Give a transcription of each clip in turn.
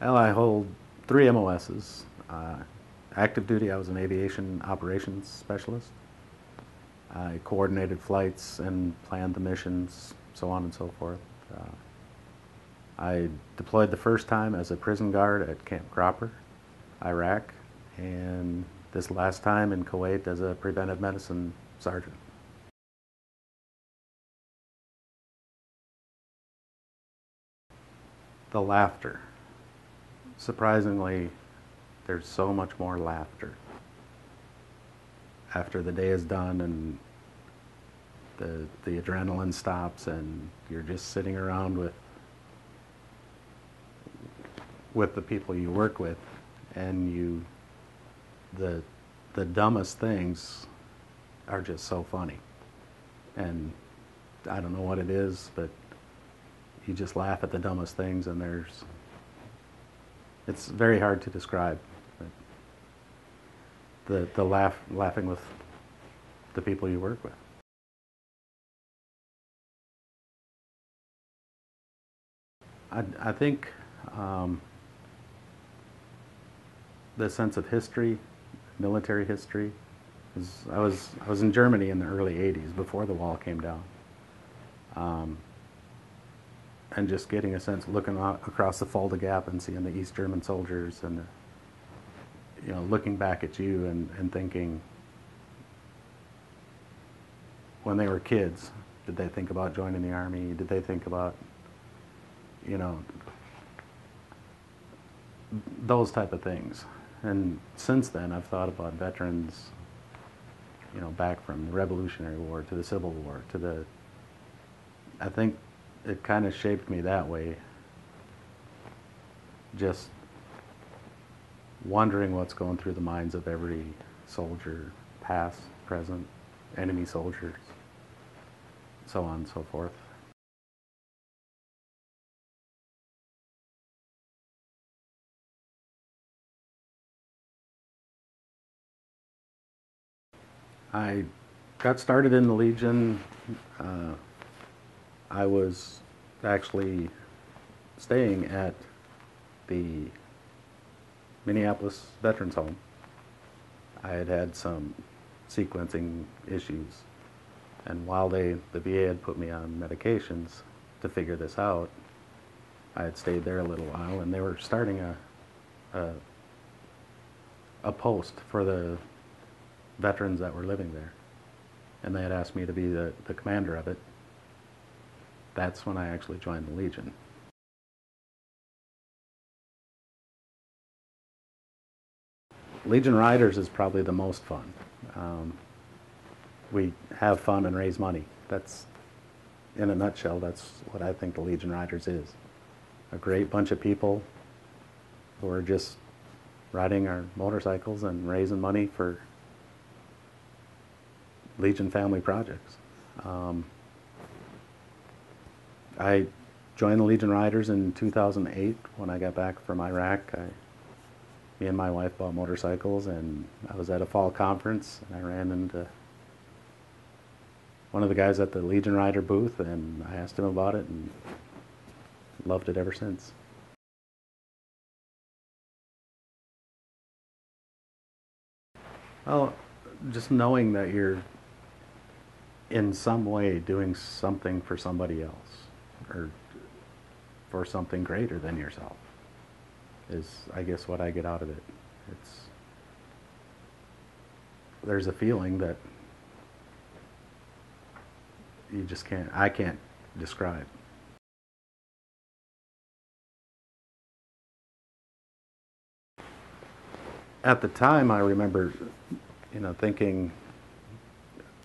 Well, I hold 3 MOSs. Active duty, I was an aviation operations specialist. I coordinated flights and planned the missions, so on and so forth. Uh, I deployed the first time as a prison guard at Camp Cropper, Iraq, and this last time in Kuwait as a preventive medicine sergeant. The laughter. Surprisingly, there's so much more laughter after the day is done and the adrenaline stops and you're just sitting around with the people you work with, and the dumbest things are just so funny. And I don't know what it is, but you just laugh at the dumbest things, and it's very hard to describe. The laughing with the people you work with. I think the sense of history, military history. I was in Germany in the early '80s before the wall came down, and just getting a sense, looking across the Fulda Gap and seeing the East German soldiers, and looking back at you and thinking, when they were kids, did they think about joining the army? Did they think about, those type of things? And since then, I've thought about veterans, back from the Revolutionary War to the Civil War I think it kind of shaped me that way. Just wondering what's going through the minds of every soldier, past, present, enemy soldiers, so on and so forth. I got started in the Legion. Uh, I was actually staying at the Minneapolis Veterans Home. I had had some sequencing issues, and while the VA had put me on medications to figure this out, I had stayed there a little while, and they were starting a, a post for the veterans that were living there, and they had asked me to be the commander of it. That's when I actually joined the Legion. Legion Riders is probably the most fun. We have fun and raise money. That's, in a nutshell, that's what I think the Legion Riders is. A great bunch of people who are just riding our motorcycles and raising money for Legion family projects. I joined the Legion Riders in 2008 when I got back from Iraq. Me and my wife bought motorcycles, and I was at a fall conference, and I ran into one of the guys at the Legion Rider booth, and I asked him about it, and loved it ever since. Well, just knowing that you're in some way doing something for somebody else, or for something greater than yourself, is, I guess, what I get out of it. There's a feeling that I can't describe. At the time, I remember, thinking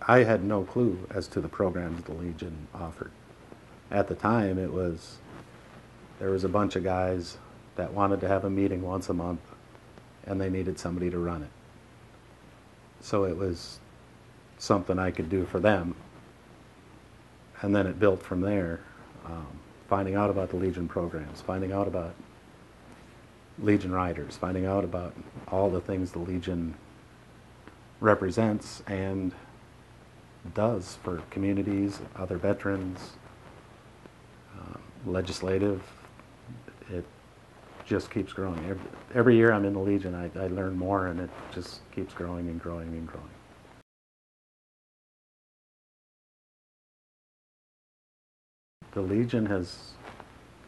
I had no clue as to the programs the Legion offered. At the time, there was a bunch of guys that wanted to have a meeting once a month, and they needed somebody to run it. So it was something I could do for them, and then it built from there. Finding out about the Legion programs, finding out about Legion Riders, finding out about all the things the Legion represents and does for communities, other veterans, legislative. It just keeps growing. Every year I'm in the Legion, I learn more, and it just keeps growing and growing and growing. The Legion has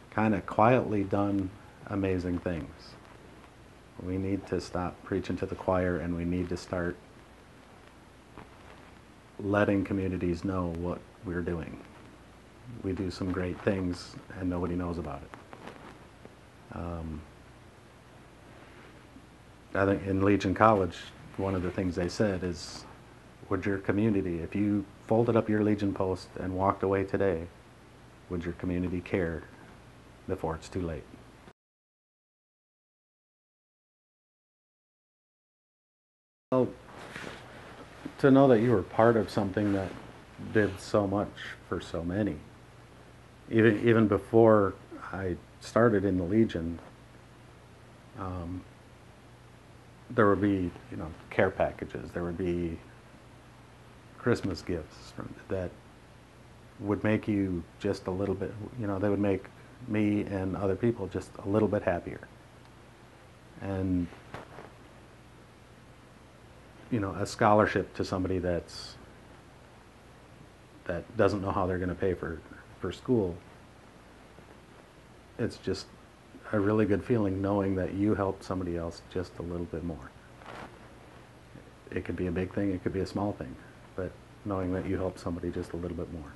kind of quietly done amazing things. We need to stop preaching to the choir, and we need to start letting communities know what we're doing. We do some great things, and nobody knows about it. I think in Legion College, one of the things they said is, would your community, if you folded up your Legion post and walked away today, would your community care before it's too late? Well, to know that you were part of something that did so much for so many. Even before I started in the Legion, there would be, care packages. There would be Christmas gifts that would make you just a little bit, they would make me and other people just a little bit happier. And, a scholarship to somebody that doesn't know how they're going to pay for school, it's just a really good feeling knowing that you helped somebody else just a little bit more. It could be a big thing, it could be a small thing, but knowing that you helped somebody just a little bit more.